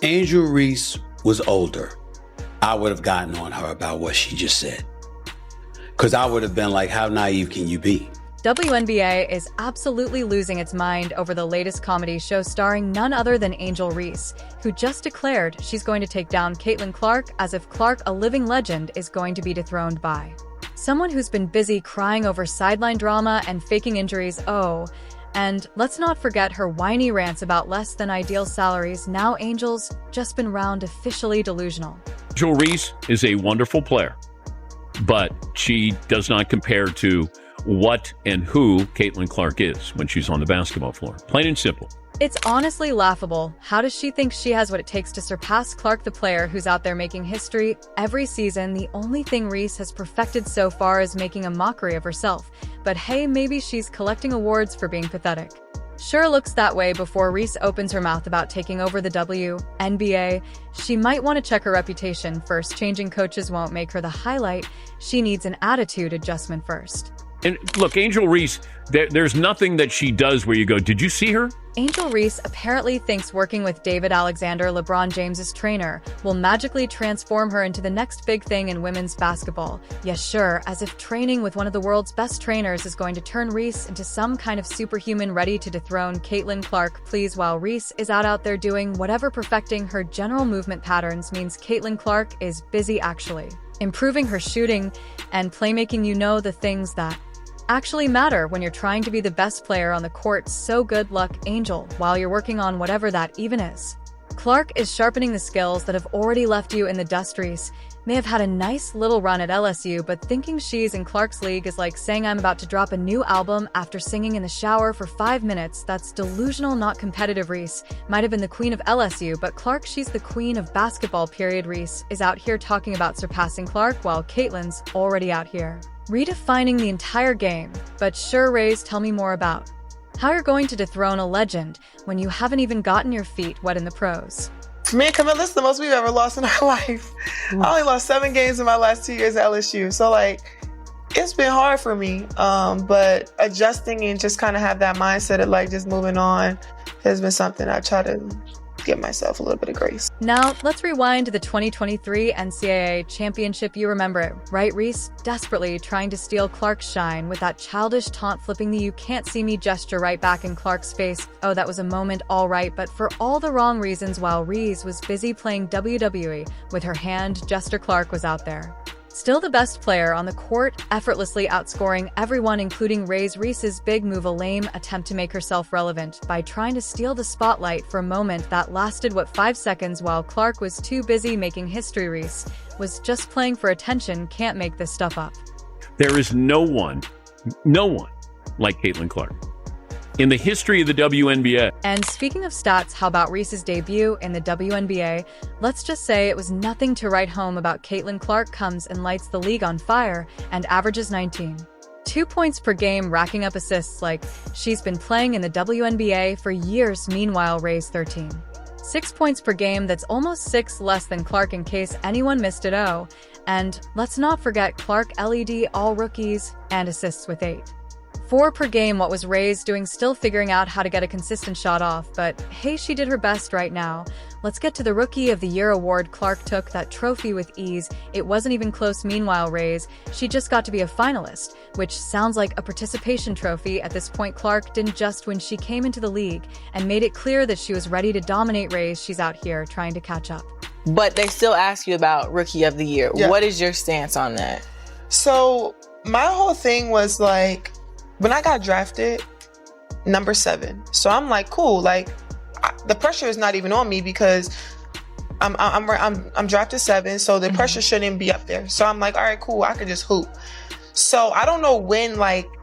Angel Reese was older, I would have gotten on her about what she just said. Because I would have been like, how naive can you be? WNBA is absolutely losing its mind over the latest comedy show starring none other than Angel Reese, who just declared she's going to take down Caitlin Clark as if Clark, a living legend, is going to be dethroned by someone who's been busy crying over sideline drama and faking injuries. Oh, and let's not forget her whiny rants about less than ideal salaries. Now Angel's just been round officially delusional. Angel Reese is a wonderful player, but she does not compare to what and who Caitlin Clark is when she's on the basketball floor. Plain and simple. It's honestly laughable. How does she think she has what it takes to surpass Clark, the player who's out there making history every season? The only thing Reese has perfected so far is making a mockery of herself. But hey, maybe she's collecting awards for being pathetic. Sure looks that way before Reese opens her mouth about taking over the WNBA. She might want to check her reputation first. Changing coaches won't make her the highlight. She needs an attitude adjustment first. And look, Angel Reese, there's nothing that she does where you go, did you see her? Angel Reese apparently thinks working with David Alexander, LeBron James's trainer, will magically transform her into the next big thing in women's basketball. Yes, sure, as if training with one of the world's best trainers is going to turn Reese into some kind of superhuman ready to dethrone Caitlin Clark. Please, while Reese is out there doing whatever, perfecting her general movement patterns means Caitlin Clark is busy actually improving her shooting and playmaking. You know, the things that actually matter when you're trying to be the best player on the court. So good luck, Angel, while you're working on whatever that even is. Clark is sharpening the skills that have already left you in the dust. Reese may have had a nice little run at LSU, but thinking she's in Clark's league is like saying I'm about to drop a new album after singing in the shower for 5 minutes. That's delusional, not competitive. Reese might have been the queen of LSU, but Clark, she's the queen of basketball, period. Reese is out here talking about surpassing Clark while Caitlin's already out here redefining the entire game. But sure, Rays, tell me more about how you're going to dethrone a legend when you haven't even gotten your feet wet in the pros. For me and Camilla, this is the most we've ever lost in our life. I only lost 7 games in my last 2 years at LSU. So it's been hard for me. But adjusting and just kind of have that mindset of just moving on has been something I try to give myself a little bit of grace. Now, let's rewind to the 2023 NCAA championship. You remember it, right? Reese desperately trying to steal Clark's shine with that childish taunt, flipping the "you can't see me" gesture right back in Clark's face. Oh, that was a moment, all right, but for all the wrong reasons. While Reese was busy playing WWE with her hand gesture, Clark was out there still the best player on the court, effortlessly outscoring everyone, including Rays. Reese's big move, a lame attempt to make herself relevant by trying to steal the spotlight for a moment that lasted, 5 seconds, while Clark was too busy making history. Reese was just playing for attention. Can't make this stuff up. There is no one like Caitlin Clark in the history of the WNBA. And speaking of stats, how about Reese's debut in the WNBA? Let's just say it was nothing to write home about. Caitlin Clark comes and lights the league on fire and averages 19.2 points per game, racking up assists like she's been playing in the WNBA for years. Meanwhile, Ray's 13.6 points per game. That's almost 6 less than Clark, in case anyone missed it. Oh, and let's not forget Clark led all rookies and assists with 8.4 per game. What was Ray's doing? Still figuring out how to get a consistent shot off, but hey, she did her best right now. Let's get to the Rookie of the Year award. Clark took that trophy with ease. It wasn't even close. Meanwhile, Ray's, she just got to be a finalist, which sounds like a participation trophy at this point. Clark didn't just win, she came into the league and made it clear that she was ready to dominate. Ray's, she's out here trying to catch up. But they still ask you about Rookie of the Year. Yeah. What is your stance on that? So my whole thing was when I got drafted, number 7. So I'm like, cool. The pressure is not even on me because I'm drafted 7, so the pressure shouldn't be up there. So I'm like, all right, cool. I could just hoop. So I don't know when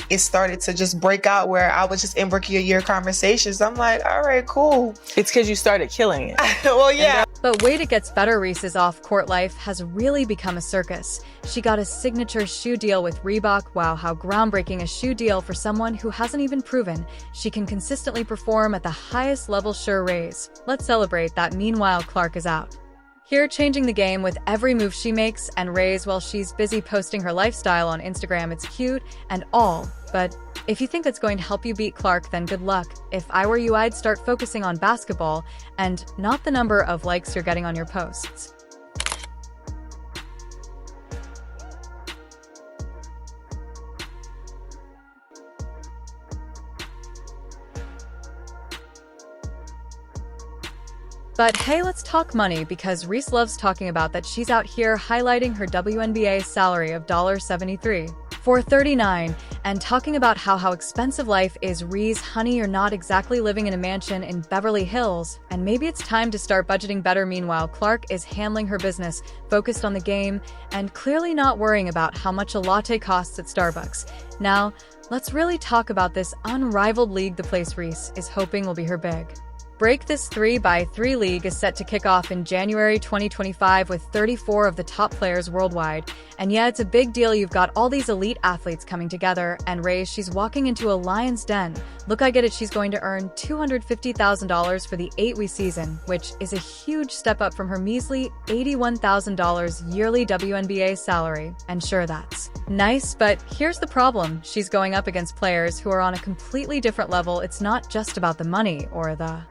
it started to just break out where I was just in Rookie of the Year conversations. I'm like, all right, cool. It's because you started killing it. Well, yeah. But wait, it gets better. Reese's off-court life has really become a circus. She got a signature shoe deal with Reebok. Wow, how groundbreaking, a shoe deal for someone who hasn't even proven she can consistently perform at the highest level. Sure, Rays, let's celebrate that. Meanwhile, Clark is out here changing the game with every move she makes, and Rays, while she's busy posting her lifestyle on Instagram, it's cute and all, but If you think that's going to help you beat Clark, then good luck. If I were you, I'd start focusing on basketball and not the number of likes you're getting on your posts. But hey, let's talk money, because Reese loves talking about that she's out here highlighting her WNBA salary of $73 for 39 and talking about how expensive life is. Reese, honey, you're not exactly living in a mansion in Beverly Hills, and maybe it's time to start budgeting better. Meanwhile, Clark is handling her business, focused on the game, and clearly not worrying about how much a latte costs at Starbucks. Now, let's really talk about this unrivaled league the place Reese is hoping will be her big break. This 3x3 league is set to kick off in January 2025 with 34 of the top players worldwide. And yeah, it's a big deal. You've got all these elite athletes coming together, and Ray, she's walking into a lion's den. Look, I get it, she's going to earn $250,000 for the 8-week season, which is a huge step up from her measly $81,000 yearly WNBA salary. And sure, that's nice, but here's the problem. She's going up against players who are on a completely different level. It's not just about the money or the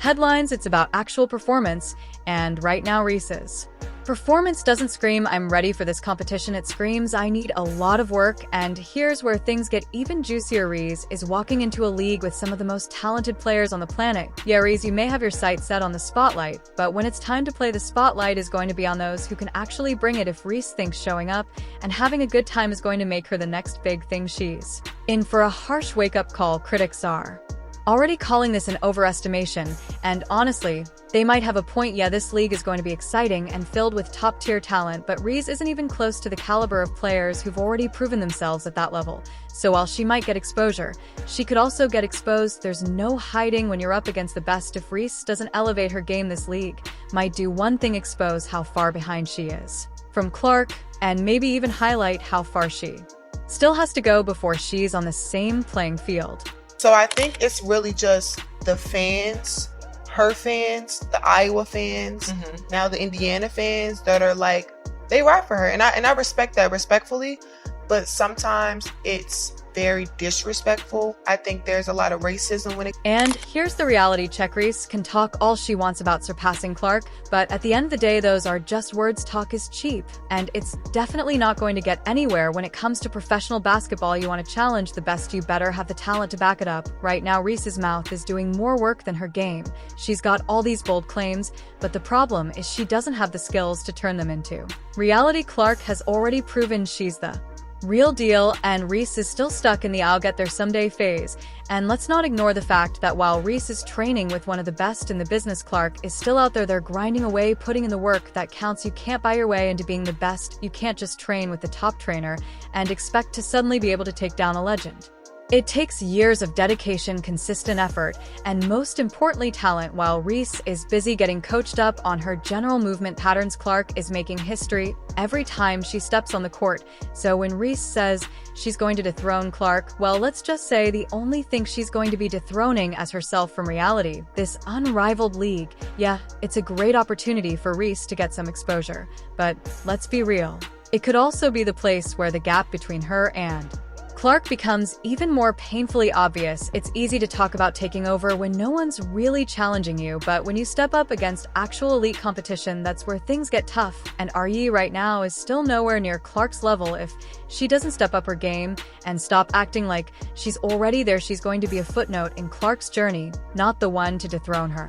headlines, it's about actual performance, and right now Reese's performance doesn't scream "I'm ready for this competition." It screams "I need a lot of work." And here's where things get even juicier. Reese is walking into a league with some of the most talented players on the planet. Yeah, Reese, you may have your sights set on the spotlight, but when it's time to play, the spotlight is going to be on those who can actually bring it. If Reese thinks showing up and having a good time is going to make her the next big thing, she's in for a harsh wake-up call. Critics are already calling this an overestimation, and honestly, they might have a point. Yeah, this league is going to be exciting and filled with top-tier talent, but Reese isn't even close to the caliber of players who've already proven themselves at that level. So while she might get exposure, she could also get exposed. There's no hiding when you're up against the best. If Reese doesn't elevate her game, this league might do one thing: expose how far behind she is from Clark, and maybe even highlight how far she still has to go before she's on the same playing field. So I think it's really just the fans, her fans, the Iowa fans, now the Indiana fans that are like, they ride for her. And I respect that respectfully, but sometimes it's very disrespectful. I think there's a lot of racism when it... And here's the reality check. Reese can talk all she wants about surpassing Clark, but at the end of the day, those are just words. Talk is cheap, and it's definitely not going to get anywhere when it comes to professional basketball. You want to challenge the best, you better have the talent to back it up. Right now, Reese's mouth is doing more work than her game. She's got all these bold claims, but the problem is she doesn't have the skills to turn them into reality. Clark has already proven she's the real deal, and Reese is still stuck in the "I'll get there someday" phase. And let's not ignore the fact that while Reese is training with one of the best in the business, Clark is still out there. They're grinding away, putting in the work that counts. You can't buy your way into being the best. You can't just train with the top trainer and expect to suddenly be able to take down a legend. It takes years of dedication, consistent effort, and most importantly, talent. While Reese is busy getting coached up on her general movement patterns, Clark is making history every time she steps on the court. So when Reese says she's going to dethrone Clark, well, let's just say the only thing she's going to be dethroning as herself from reality. This unrivaled league. Yeah, it's a great opportunity for Reese to get some exposure, but let's be real. It could also be the place where the gap between her and Clark becomes even more painfully obvious. It's easy to talk about taking over when no one's really challenging you, but when you step up against actual elite competition, that's where things get tough. And RE right now is still nowhere near Clark's level. If she doesn't step up her game and stop acting like she's already there, she's going to be a footnote in Clark's journey, not the one to dethrone her.